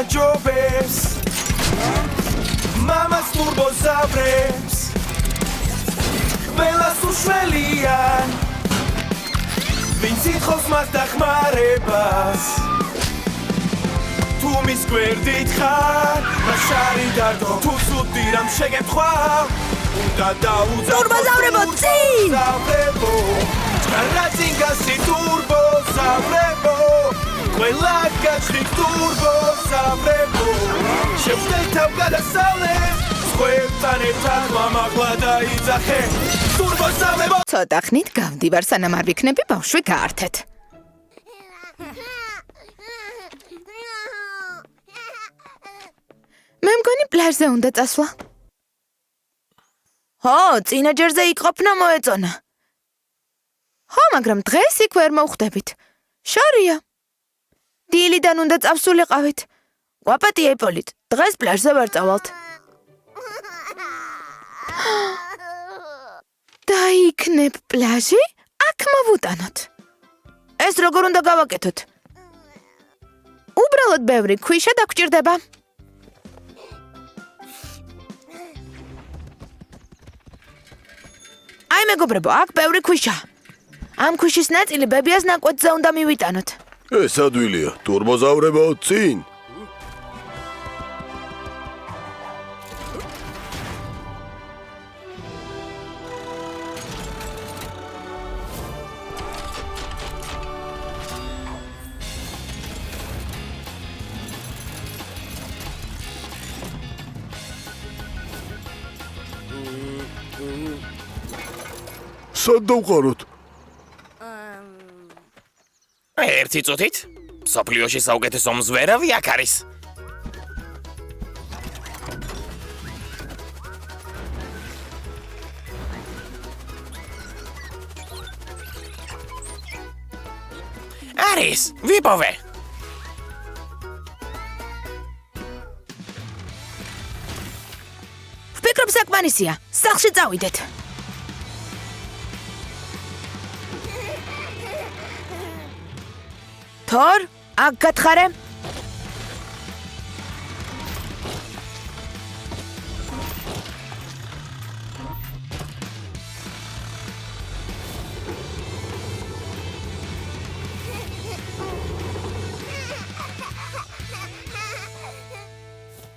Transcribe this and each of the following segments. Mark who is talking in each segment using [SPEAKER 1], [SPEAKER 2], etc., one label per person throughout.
[SPEAKER 1] გაჯობებს მამას ტურბოზავრებს ყველას უშველიან ვინც ითხოვს მას დახმარებას თუ მის გვერდით ხარ მას არი დარდო თუ ცუდი რამ შეგეთქვა უნდა დაუძახო
[SPEAKER 2] ტურბოზავრებო წინ
[SPEAKER 1] Razingassi turbo savrebo Quella gachi turbo savrebo Sheftetam gadasales Squettanetan mamagla daidzaxe Turbo savrebo
[SPEAKER 2] ცოტა ხნით გავდივარ სანამ არ ვიქნები ბავშვი გაართეთ მე მგონი პლაჟზე უნდა წასვლა ო წინა ჯერზე იყოფნა მოეწონა ხო, მაგრამ დღეს იქ ვერ მოვხვდებით. შორია. დილიდან უნდა წავსულიყავით. გვაპატია იპოლიტ. დღეს პლაჟზე ვერ წავალთ. დაიქნებ პლაჟი? აქ მოვუტანოთ. ეს როგორ უნდა გავაკეთოთ? უბრალოდ ბევრი ქვიშა დაგჭირდება. აი მეგობრებო, აქ ბევრი ქვიშა. ამ ქვიშის ნაწილი ბებიას ნაკვეთზე უნდა მივიტანოთ.
[SPEAKER 3] ეს ადვილია, ტურბოზავრებო, წინ. სად დავყაროთ?
[SPEAKER 4] ერთი წუთით სოფლიოში საუკეთესო მზვერავი აქ არის არის ვიპოვე
[SPEAKER 2] ვფიქრობ საკმარისია სახლში წავიდეთ თორ, აქ გათხარე.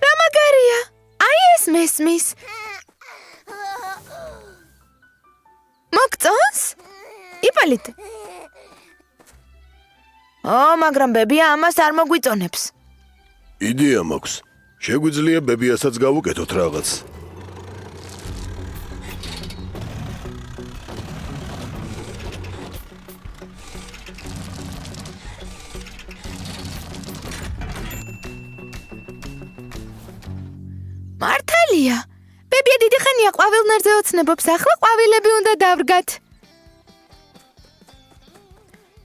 [SPEAKER 2] რა მაგარია? აი ეს მესმის. მოგწონს? იპოლიტ. მაგრამ ბებია ამას არ მოგვიწონებს.
[SPEAKER 3] იდეა მაქვს. შეგვიძლია ბებიასაც გავუკეთოთ რაღაც.
[SPEAKER 2] მართალია. ბებია დიდი ხანია ყვავილნარზე ოცნებობს, ახლა ყვავილები უნდა დავრგათ.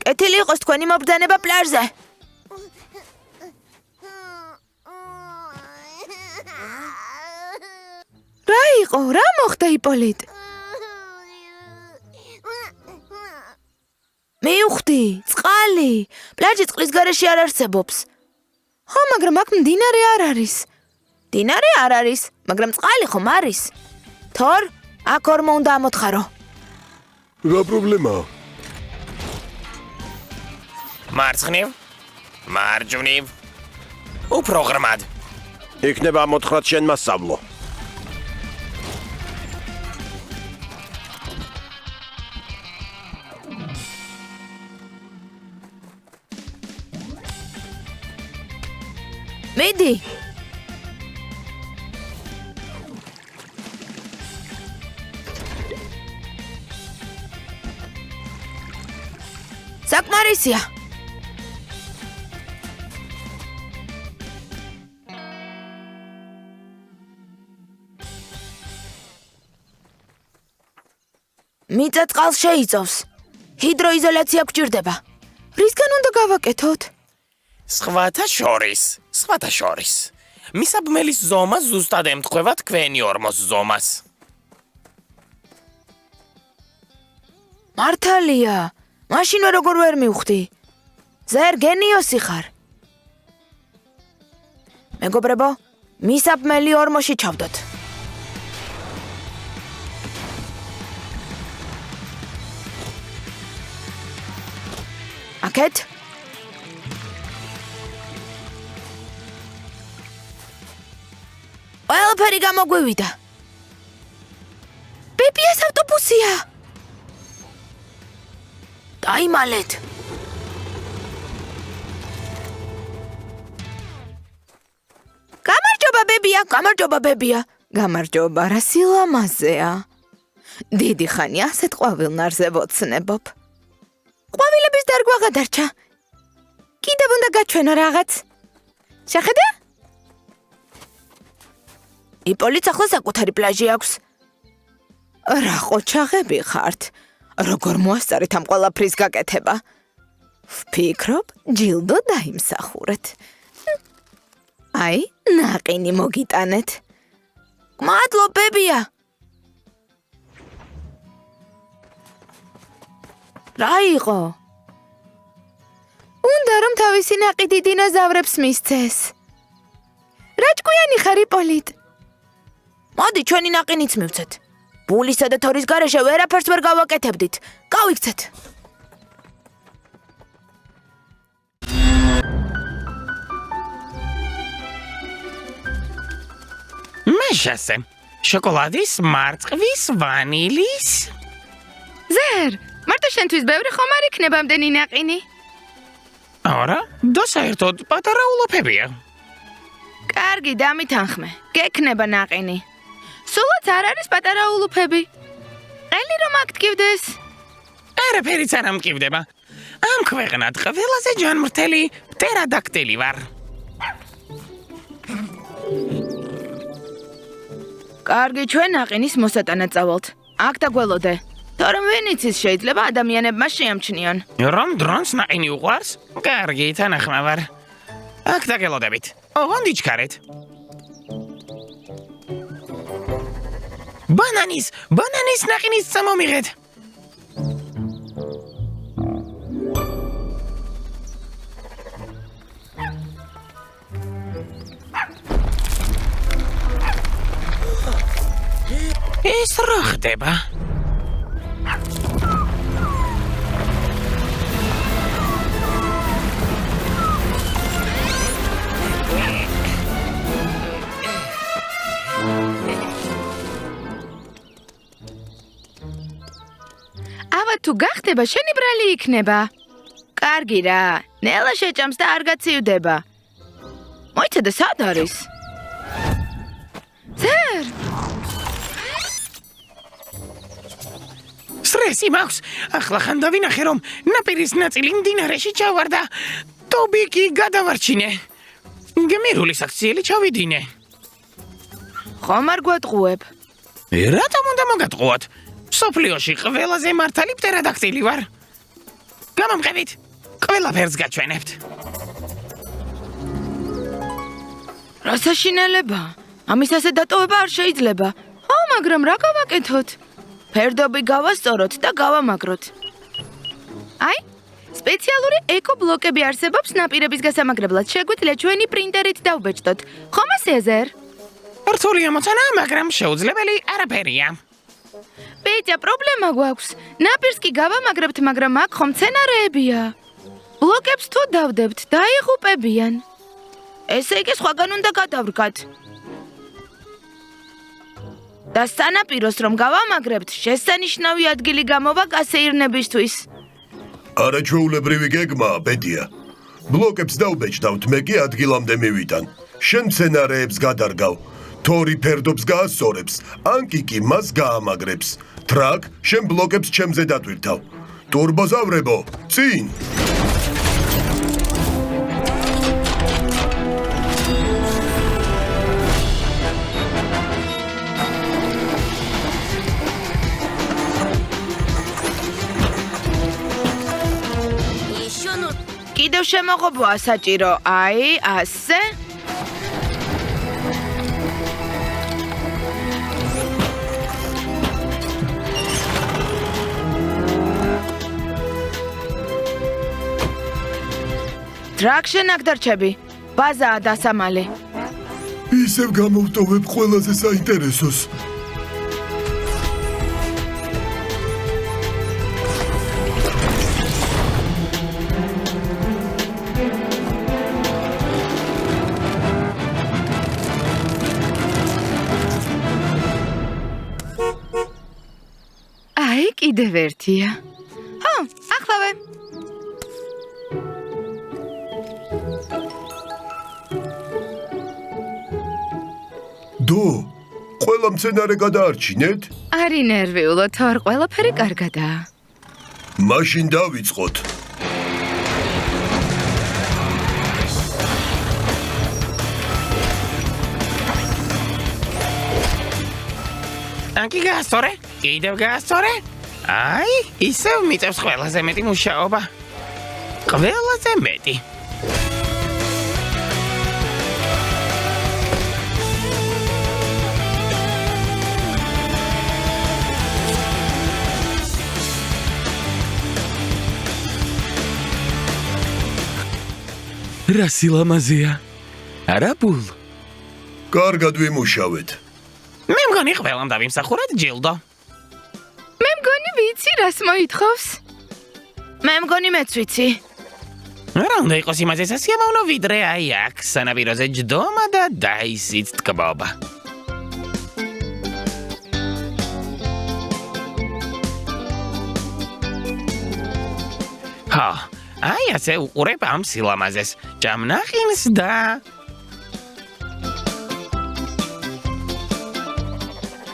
[SPEAKER 2] კეთილი იყოს თქვენი მობრძანება პლაჟზე. რა იყო? რა მოხდა იპოლიტ? მიუხვდი, წყალი. პლაჟი წყლის გარეშე არ არსებობს. ხო, მაგრამ აქ მდინარე არ არის. მდინარე არ არის, მაგრამ წყალი ხომ არის. თორ, აქ ორმო უნდა ამოთხარო.
[SPEAKER 3] რა პრობლემაა?
[SPEAKER 4] მარცხნივ, მარჯვნივ, უფრო ღრმად.
[SPEAKER 3] იქნება მოთხრათ შენ მასწავლო.
[SPEAKER 2] მიდი. საკმარისია. მიწა წყალს შეიწოვს. ჰიდროიზოლაცია გვჭირდება. რისგან უნდა გავაკეთოთ?
[SPEAKER 4] სხვათა შორის. მისაბმელის ზომა ზუსტად ემთხვევა თქვენი ორმოს ზომას.
[SPEAKER 2] მართალია. მაშინ როგორ ვერ მივხვდი? ზერ გენიოსი ხარ. მეგობრებო, მისაბმელი ორმოში ჩავდოთ. აქეთ? ყველაფერი გამოგვივიდა. ბებიას ავტობუსია. დაიმალეთ. გამარჯობა ბებია. გამარჯობა, რა სილამაზეა. დიდი ხანი ასეთ ყვავილნარზე ვოცნებობ. ყვავილების დარგვა გადარჩა. კიდევ უნდა გაჩვენო რაღაც. შეხედა? იპოლიც ახლა საკუთარი პლაჟი აქვს. რა ყოჩაღები ხართ? როგორ მოასწარეთ ამ ყველაფრის გაკეთება? ვფიქრობ, ჯილდო დაიმსახურეთ. აი, ნაყინი მოგიტანეთ. მადლობ, ბებია. რა იყო? უნდა რომ თავისი ნაყიდი დინოზავრებს მისცეს. რა ჭკვიანი ხარ, იპოლიტ? მოდი, ჩვენი ნაყინიც მივცეთ. ბულისა და თორის გარეშე ვერაფერს ვერ გავაკეთებდით. გავიქცეთ.
[SPEAKER 4] მეშასე, შოკოლადის, მარწყვის, ვანილის.
[SPEAKER 2] ზერ, მარტო შენთვის ბევრი ხომ არ იქნება ამდენი ნაყინი?
[SPEAKER 4] არა, და საერთოდ პატარა ულოფებია.
[SPEAKER 2] კარგი, დამითანხმე. გექნება ნაყინი. სულაც არ არის პატარა ულუფები. ყელი რომ აქ ტკივდეს.
[SPEAKER 4] არაფერიც არ ამტკივდება. ამ ქვეყნად ყველაზე ჯანმრთელი პტერადაქტილი ვარ.
[SPEAKER 2] კარგი, ჩვენ ნაყინის მოსატანად წავალთ. აქ დაგველოდე. თორემ ვინიცის შეიძლება ადამიანებმა შეამჩნიონ.
[SPEAKER 4] რომ დრონს ნაყინი უყვარს? კარგი, თანახმა ვარ. აქ დაგელოდებით. ოღონდ იჩქარეთ. ბანანის ნაყინის წამომიღეთ. ეს რა ხდება?
[SPEAKER 2] ავა თუ გახდება, შენი ბრალი იქნება. კარგი რა, ნელა შეჭამს და არ გაცივდება. მოიცადე, სად არის? ზერ!
[SPEAKER 4] სტრესი მაქვს. ახლა ხან დავინახე, რომ ნაპირის ნაწილი მდინარეში ჩავარდა. ტობი კი გადავარჩინე. გემირული საქციელი ჩავიდინე.
[SPEAKER 2] ხომ არ გვატყუებ?
[SPEAKER 4] რატომ უნდა მოგატყუოთ? სოფლიოში ყველაზე მართალი პტერადაქტილი ვარ. გამომყევით. ყველაფერს გაჩვენებთ.
[SPEAKER 2] რა საშინელება? ამის ასე დატოვება არ შეიძლება. მაგრამ რა გავაკეთოთ? ფერდობი გავასწოროთ და გავამაგროთ. აი, სპეციალური ეკო-ბლოკები არსებობს ნაპირების გასამაგრებლად. შეგვიძლია ჩვენი პრინტერით დავბეჭდოთ. ხომ ასე, ზერ?
[SPEAKER 4] რთული ამოცანა, მაგრამ შეუძლებელი არაფერია.
[SPEAKER 2] ბეჭა, პრობლემა გვაქვს. ნაპირს კი გავამაგრებთ, მაგრამ აქ ხომ მცენარეებია. ბლოკებს თუ დავდებთ, დაიღუპებიან. ესე იგი სხვაგან უნდა გადავრგათ. და სანაპიროს რომ გავამაგრებთ, შესანიშნავი ადგილი გამოვა გასეირნებისთვის.
[SPEAKER 3] არაჩვეულებრივი გეგმა, ბედია. ბლოკებს დავბეჭდავთ, მე კი ადგილამდე მივიდან. შენ მცენარეებს გადარგავ. თორი ფერდობს გაასწორებს, ანკიკი მას გაამაგრებს. ტრაკ, შენ ბლოკებს ჩემზე დატვირთავ. ტურბოზავრებო, წინ!
[SPEAKER 2] კიდევ შემოღობაა საჭირო, აი, ასე. ტრაქ შენ აქ დარჩები. ბაზაა დასამალი.
[SPEAKER 3] ისევ გამოვტოვებ ყველაზე საინტერესოს.
[SPEAKER 2] აი, კიდევ ერთია. ხო, ახლავე.
[SPEAKER 3] დო, ყველა მცენარე გადაარჩინეთ?
[SPEAKER 2] არი ნერვიულო, თორ ყველაფერი კარგადაა.
[SPEAKER 3] მაშინ დავიწყოთ.
[SPEAKER 4] ანკი გაასწორე? კიდევ გაასწორე? აი, ისევ მიწევს ყველაზე მეტი მუშაობა. ყველაზე მეტი. რა სილამაზეა? არა ბულ.
[SPEAKER 3] კარგად ვიმუშავეთ.
[SPEAKER 4] მე მგონი ყველამ დავიმსახურეთ ჯილდო.
[SPEAKER 2] მე მგონი ვიცი, რას მოითხოვს. მე მგონი მეც ვიცი.
[SPEAKER 4] რა უნდა იყოს იმაზე სასიამოვნო ვიდრე აი აქ სანაპიროზე ჯდომა და დაისიც ტკბობა. ჰა, აი ასე უყურებ ამ სილამაზეს. ჭამნახინს და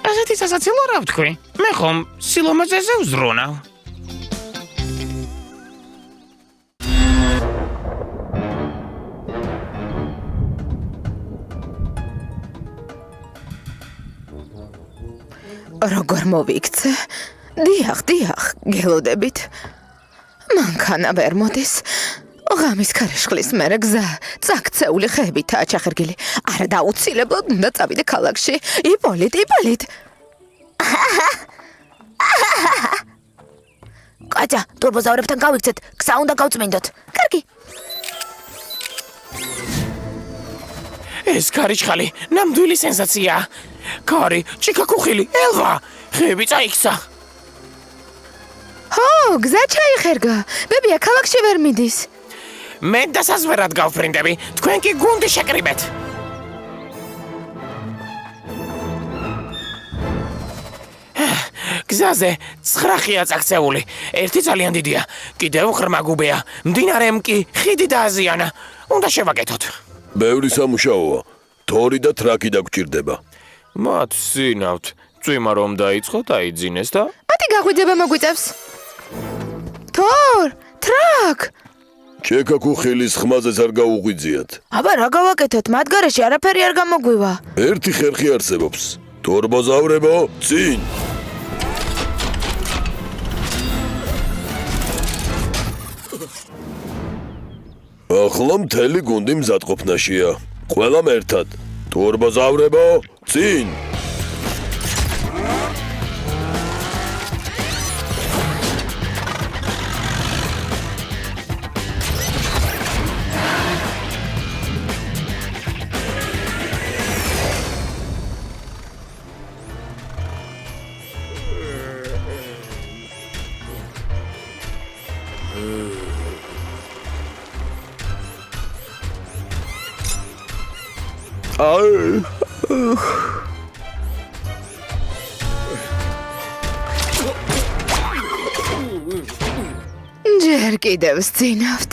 [SPEAKER 4] ასეთი სასაცილო რა ვთქვი? მე ხომ სილამაზეზე ვზრუნავ.
[SPEAKER 2] როგორ მოვიქცე? დიახ, გელოდებით. მანქანა ვერ მოდის. ღამის ქარიშხლის მერე გზა წაქცეული ხეებითაა ჩახერგილი. არა დაუცილებლად უნდა წავიდე ქალაქში. იპოლიტ. კაცა, ტურბოზავრებთან გავიქცეთ. გზა უნდა გავწმინდოთ. კარგი.
[SPEAKER 4] ეს ქარიშხალი ნამდვილი სენსაციაა. კარი, ჭიქაკუხილი, ელვა, ხეები წაიქცა.
[SPEAKER 2] ჰო, გზა ჩაიხერგა. ბებია ქალაქში ვერ მიდის.
[SPEAKER 4] მე დასაზვერად გავფრინდები, თქვენ კი გუნდი შეკრიბეთ. გზაზე 9 ხეა წაქცეული. ერთი ძალიან დიდია, კიდევ ღრმა გუბეა. მდინარემ კი ხიდი დააზიანა. უნდა შევაკეთოთ.
[SPEAKER 3] ბევრი სამუშაოა. თორი და ტრაკი დაგჭირდება.
[SPEAKER 4] მათ სინავთ, წვიმა რომ დაიწყოთ, აიძინეს და
[SPEAKER 2] მათი გაღვიძება მოგვიწევს. თორ, ტრაკ.
[SPEAKER 3] ჭიქაკუხილის ხმაზეც არ გაუღვიძიათ.
[SPEAKER 2] აბა რა გავაკეთოთ? მათ გარეშე არაფერი არ გამოგვივა.
[SPEAKER 3] ერთი ხერხი არსებობს. თორბოზავრებო, წინ! ახლა მთელი გუნდი მზადყოფნაშია. ყველამ ერთად. თორბოზავრებო, წინ!
[SPEAKER 2] ჯერ კიდევ სწინავთ.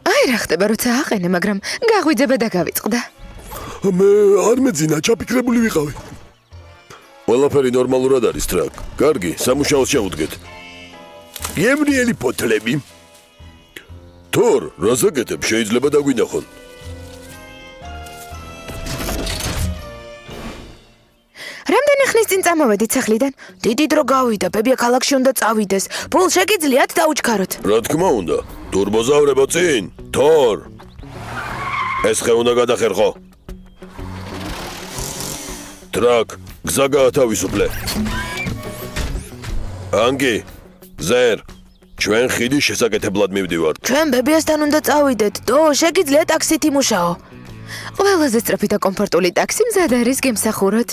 [SPEAKER 2] აი რა ხდება, როცა აყენე, მაგრამ გაღვიძება და გავიწყდა.
[SPEAKER 3] მე არ მეძინა, ჩაფიქრებული ვიყავი. ყველაფერი ნორმალურად არის, ტრაკ. კარგი, სამუშაოს შეუდგეთ. გემრიელი ფოთლები. თორ, რას აკეთებ, შეიძლება დაგვინახონ.
[SPEAKER 2] რამდენი ხნის წინ წამოვედით სახლიდან? დიდი დრო გავიდა, ბებია ქალაქში უნდა წავიდეს. ბულ შეგიძლიათ დაუჩქაროთ.
[SPEAKER 3] რა თქმა უნდა, თურბოზავრებო წინ. თორ. ეს ხე უნდა გადახერხო. ტრაკ, გზა გაათავისუფლე. ანგი, ზერ, ჩვენ ხიდის შესაკეთებლად მივდივართ.
[SPEAKER 2] ჩვენ ბებიასთან უნდა წავიდეთ. დო, შეგიძლია ტაქსით იმუშაო. ყველაზე სწრაფი და კომფორტული ტაქსი მზად არის გემსახუროთ.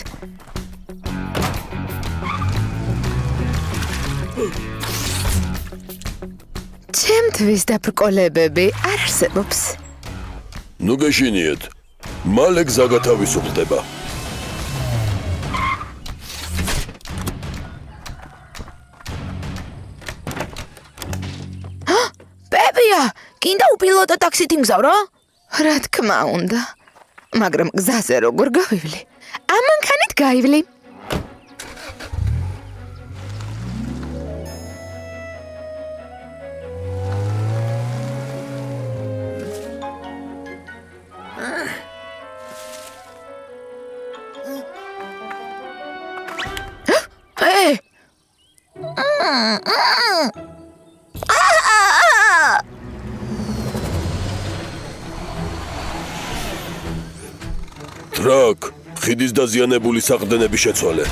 [SPEAKER 2] ჩემთვის დაბრკოლებები არ არსებობს.
[SPEAKER 3] ნუ გეშინიეთ. მალე გზა გათავისუფლდება.
[SPEAKER 2] ბებია, კიდე უპილოტო ტაქსით იმგზავ რა? რა თქმა უნდა. მაგრამ გზაზე როგორ გავივლი? ამ მანქანით გაივლი.
[SPEAKER 3] ტრაკ, ხიდის დაზიანებული საყრდენები შეცვალე.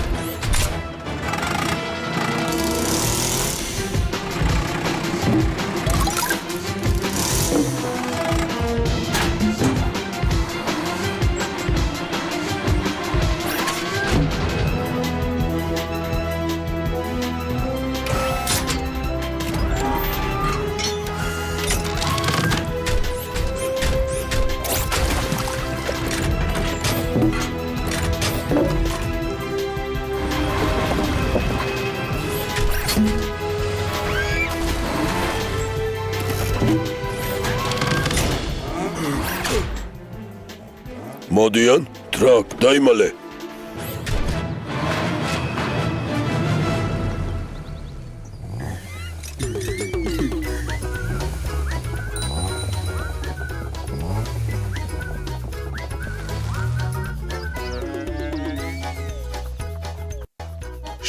[SPEAKER 3] მოდიან, ტრაკ, დაიმალე.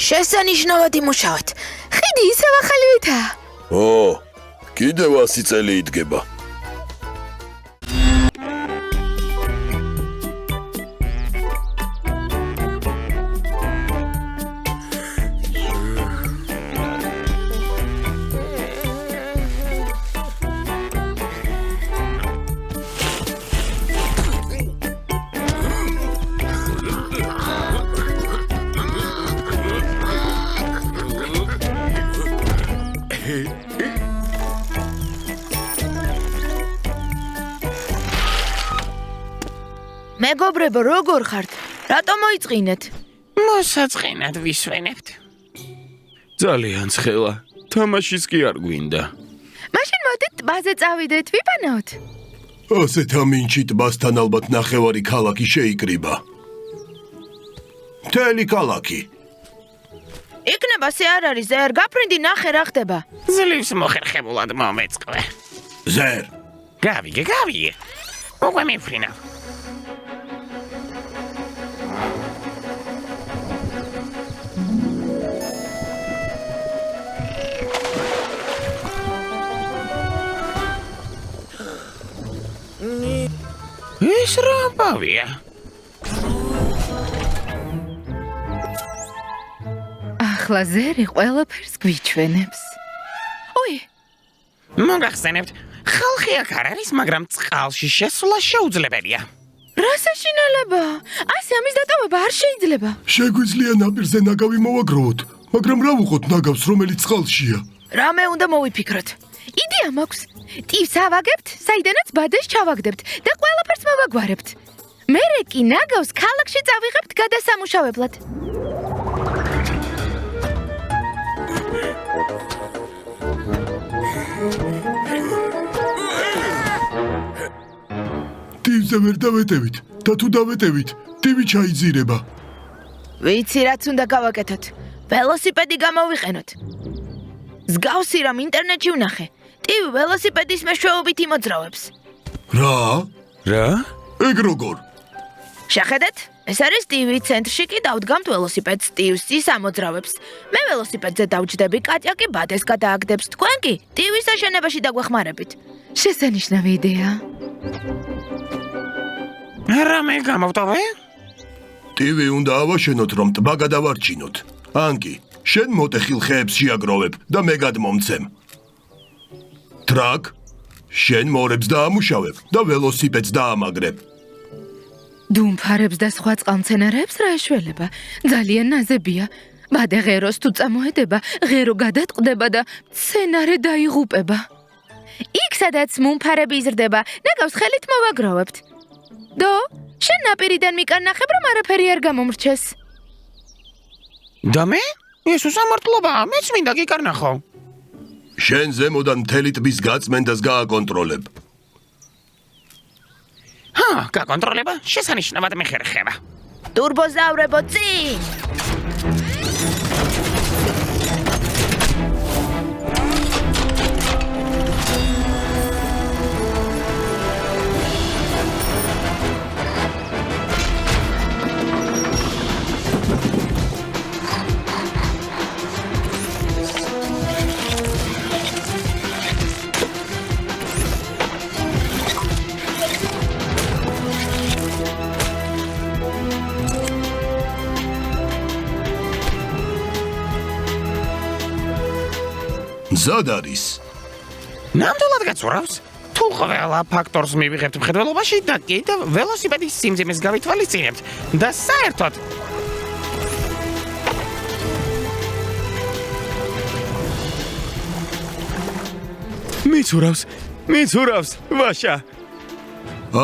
[SPEAKER 2] შესანიშნავად იმუშავეთ. ხიდი ისევ ახალივითაა.
[SPEAKER 3] კიდევ 100 წელი იდგება.
[SPEAKER 2] მეგობრებო, როგორ ხართ? რატომ მოიწყინეთ?
[SPEAKER 4] მოსაწყენად ვისვენებთ.
[SPEAKER 5] ძალიან ცხელა. თამაშიც კი არ გვინდა.
[SPEAKER 2] მაშინ მოდით ტბაზე წავიდეთ, ვიბანაოთ.
[SPEAKER 3] ასეთ ამინჩი ტბასთან ალბათ ნახევარი ქალაქი შეიკრიბა. მთელი ქალაქი.
[SPEAKER 2] იქნება სე არ არის, ზერ, გაფრინდი ნახე რა ხდება.
[SPEAKER 4] ძლივს მოხერხებულად მომეწყვე.
[SPEAKER 3] ზერ,
[SPEAKER 4] გავიგე. უკვე მიფრინავ. ეს რა ამბავია?
[SPEAKER 2] ახლა ზერი ყველაფერს გვიჩვენებს. ой,
[SPEAKER 4] მოგახსენებთ, ხალხი აქ არ არის, მაგრამ წყალში შესვლა შეუძლებელია.
[SPEAKER 2] რა საშინელება? ასე ამის დატოვება არ შეიძლება.
[SPEAKER 3] შეგვიძლია ნაპირზე ნაგავი მოვაგროვოთ, მაგრამ რა ვუყოთ ნაგავს, რომელიც წყალშია?
[SPEAKER 2] რამე უნდა მოვიფიქროთ. იდეა მაქვს. ტივს ავაგებთ, საიდანაც ბადეს ჩავაგდებთ და ყველაფერს მოვაგვარებთ. მერე კი ნაგავს ქალაქში წავიღებთ გადასამუშავებლად.
[SPEAKER 3] ტივზე ვერ დავეტევით და თუ დავეტევით, ტივი ჩაიძირება.
[SPEAKER 2] ვიცი რაც უნდა გავაკეთოთ. ველოსიპედი გამოვიყენოთ. ზგავსი რამ ინტერნეტში ვნახე. ტივი ველოსიპედის მეშვეობით იმოძრავებს.
[SPEAKER 3] რა? ეგ როგორ?
[SPEAKER 2] შეხედეთ, ეს არის ტივი, ცენტრში კი დავდგამთ ველოსიპედს, ტივს ის ამოძრავებს. მე ველოსიპედზე დავჯდები, კატია კი ბადეს გადააგდებს, თქვენ კი ტივის აშენებაში დაგვეხმარებით. შესანიშნავი იდეა.
[SPEAKER 4] რამე გამოვტოვე?
[SPEAKER 3] ტივი უნდა ავაშენოთ, რომ ტბა გადავარჩინოთ. ანკი, შენ მოტეხილ ხეებს შეაგროვებ და მე გადმომცემ. ტრაკ, შენ მორებს დაამუშავებ და ველოსიპედს დაამაგრებ.
[SPEAKER 2] დუმფარებს და სხვა წყალმცენარეებს რა ეშველება? ძალიან ნაზებია. ბადე ღეროს თუ წამოედება, ღერო გადატყდება და მცენარე დაიღუპება. იქ სადაც მუმფარები იზრდება, ნაგავს ხელით მოვაგროვებთ. დო, შენ ნაპირიდან მიკარნახებ, რომ არაფერი არ გამომრჩეს.
[SPEAKER 4] და მე? ეს უსამართლობა, მეც მინდა გიკარნახო.
[SPEAKER 3] შენ ზემოდან მთელი ტბის გაწმენდას გააკონტროლებ.
[SPEAKER 4] გაკონტროლება შესანიშნავად მეხერხება.
[SPEAKER 2] ტურბოზავრებო წინ!
[SPEAKER 3] მზად არის.
[SPEAKER 4] ნამდვილად გაცურავს? თუ ყველა ფაქტორს მივიღებთ მხედველობაში და კიდევ ველოსიპედის სიმძიმეს გავითვალისწინებთ და საერთოდ
[SPEAKER 5] მიცურავს, ვაშა.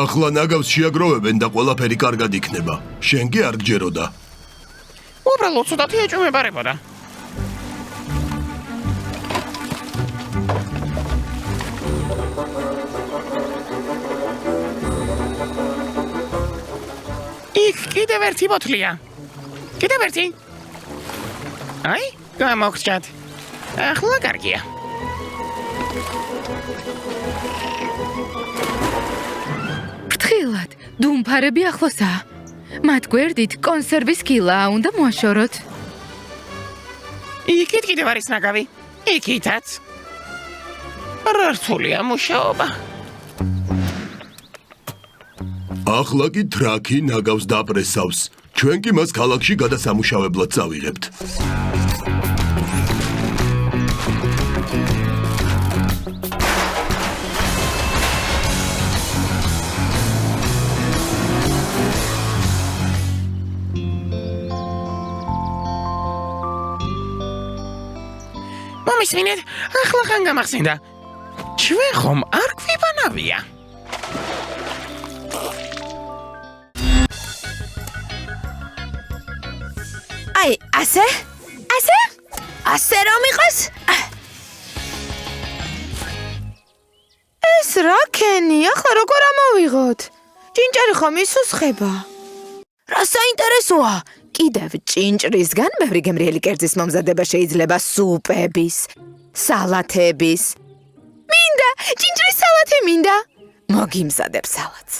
[SPEAKER 3] ახლა ნაგავს შეაგროვებენ და ყველაფერი კარგად იქნება. შენ კი არ გჯეროდა.
[SPEAKER 4] უბრალოდ ცოტა ეჭვმებარებოდა. იქ კიდევ ერთი ბოთლია. კიდევ ერთი. აი, გამოგჭათ. ახლა კარგია.
[SPEAKER 2] ფრთხილად, დუმფარები ახლოსაა. მათ გვერდით კონსერვის კილაა, უნდა მოაშოროთ.
[SPEAKER 4] იქით კიდევ არის ნაგავი. იქითაც. რა რთულია მუშაობა.
[SPEAKER 3] ახლა კი ტრაკი ნაგავს დაპრესავს. ჩვენ კი მას ქალაქში გადასამუშავებლად წავიღებთ.
[SPEAKER 4] მომისმინეთ, ახლა ხან გამახსენდა. ჩვენ ხომ არ გვიბანავია.
[SPEAKER 2] აი, ასე? ასე რომ იყოს? ეს რა კენი, ახლა როგორ ამოვიღოთ? ჭინჭარი ხომ ისუსხება? რა საინტერესოა? კიდევ ჭინჭრისგან ბევრი გემრიელი კერძის მომზადება შეიძლება სუპების, სალათების. მინდა, ჭინჭრის სალათი მინდა. მოგიმზადებ სალათს.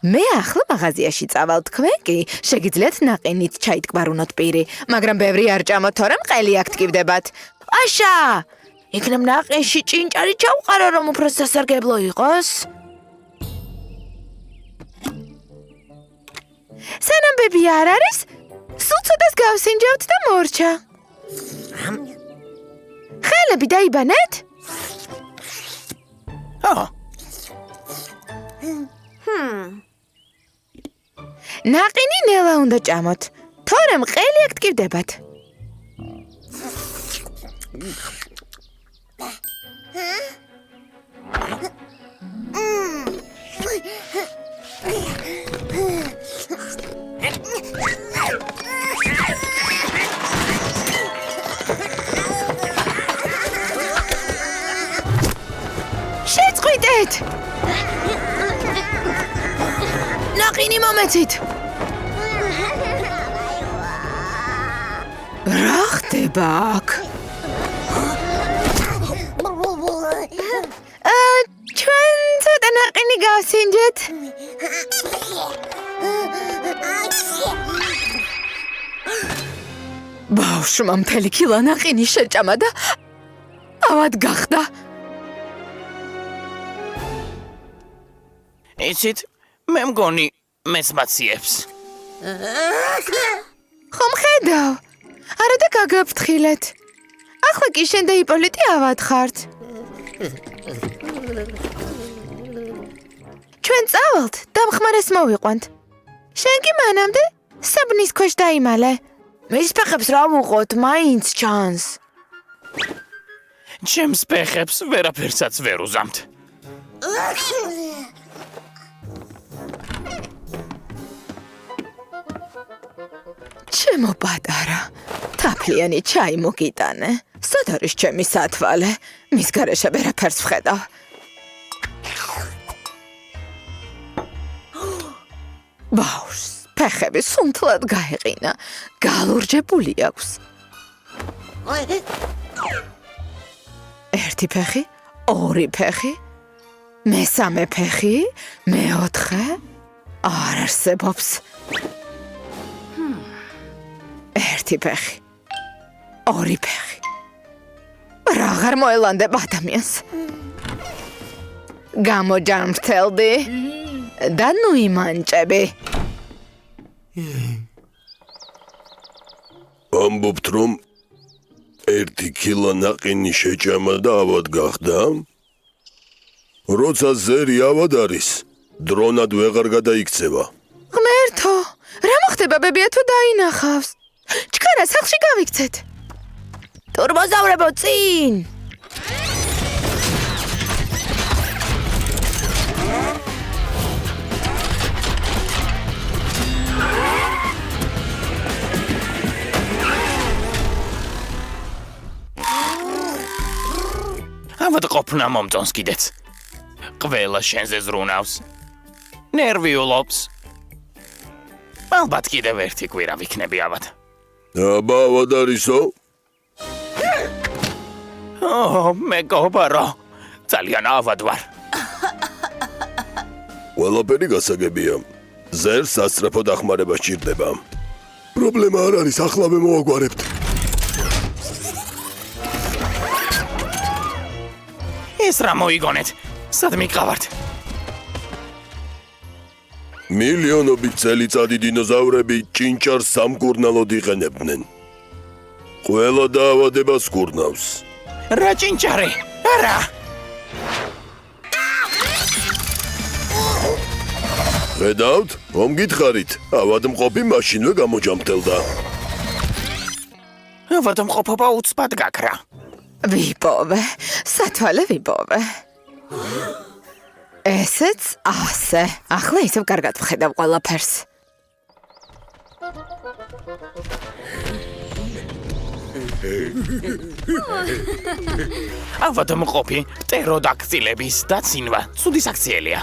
[SPEAKER 2] მე ახლა მაღაზიაში წავალ, თქვენ კი შეგიძლიათ ნაყინით ჩაიტკბარუნოთ პირი, მაგრამ ბევრი არ ჭამოთ, თორემ ყელი აქ ტკივდებათ. აშა! იქნებ ნაყინში ჭინჭარი ჩავყარო, რომ უფრო სასარგებლო იყოს. სანამ ბები არ არის, სულ ცოტას გავსინჯავთ და მორჩა. ხელები დაიბანეთ? ნაყინი ნელა უნდა ჭამოთ, თორემ ყელი აქ ტკივდებათ. შეწყვიტეთ! ნაყინი მომეცით! რა ხდება აქ? ჩვენ ცოტა ნაყინი გავსინჯეთ. ბავშვმა მთელი კილა ნაყინი შეჭამა და ავად გახდა.
[SPEAKER 4] იცით, მე მგონი მეც მაციებს.
[SPEAKER 2] ხომ ხედავ? არა და გაგაფრთხილეთ. ახლა კი შენ და იპოლიტი ავათხართ. ჩვენ წავალთ და მხმარეს მოვიყვანთ. შენ კი მანამდე საბნის ქვეშ დაიმალე. მის ფეხებს რა ვუყოთ, მაინც ჩანს.
[SPEAKER 4] ჩემს ფეხებს ვერაფერსაც ვერ უზამთ.
[SPEAKER 2] ჩემო პატარა, თაფლიანი ჩაი მოგიტანე. სად არის ჩემი სათვალე? მის გარეშე ვერაფერს ვხედავ. ბაუს, ფეხები სუნთლად გაეყინა. გალურჯებული აქვს. ერთი ფეხი, ორი ფეხი, მესამე ფეხი, მეოთხე. არ არსებობს. ერთი ფეხი, ორი ფეხი. აღარ მოელანდება ადამიანს. გამოჯამრთელდი და ნუ იმანჭები.
[SPEAKER 3] ამბობთ, რომ 1 კილო ნაყინი შეჭამა და ავად გახდა? როცა ზერი ავად არის, დრონად ვეღარ გადაიქცევა.
[SPEAKER 2] ღმერთო, რა მოხდება ბებია თუ დაინახავს? ჩქარა სახლში გავიქცეთ. ტურბოზავრებო წინ!
[SPEAKER 4] ავად ყოფნა მომწონს კიდეც. ყველა შენზე ზრუნავს. ნერვიულობს. ალბათ კიდევ ერთი კვირა ვიქნები ავად.
[SPEAKER 3] აბა, ავად არისო?
[SPEAKER 4] მეგობარო, ძალიან ავად ვარ.
[SPEAKER 3] ყველაფერი გასაგებია. ზერს სასწრაფო დახმარება სჭირდება. პრობლემა არ არის, ახლავე მოვაგვარებთ.
[SPEAKER 4] ეს რა მოიგონეთ? სად მიყავართ?
[SPEAKER 3] მილიონობით წელიწადი დინოზავრები ჭინჭარს სამკურნალოდ იყენებდნენ. ყველა დაავადებას კურნავს.
[SPEAKER 4] რა ჭინჭარე? არა!
[SPEAKER 3] ხედავთ? რომ გითხარით, ავადმყოფი მაშინვე გამოჯამრთელდა.
[SPEAKER 4] ავადმყოფობა უცბად გაქრა.
[SPEAKER 2] ვიპოვე, სათვალე ვიპოვე. ესეც ასე. ახლა ისევ კარგად ვხედავ ყველაფერს.
[SPEAKER 4] ავადმყოფი პტეროდაქტილების დაცინვა ცუდი საქციელია.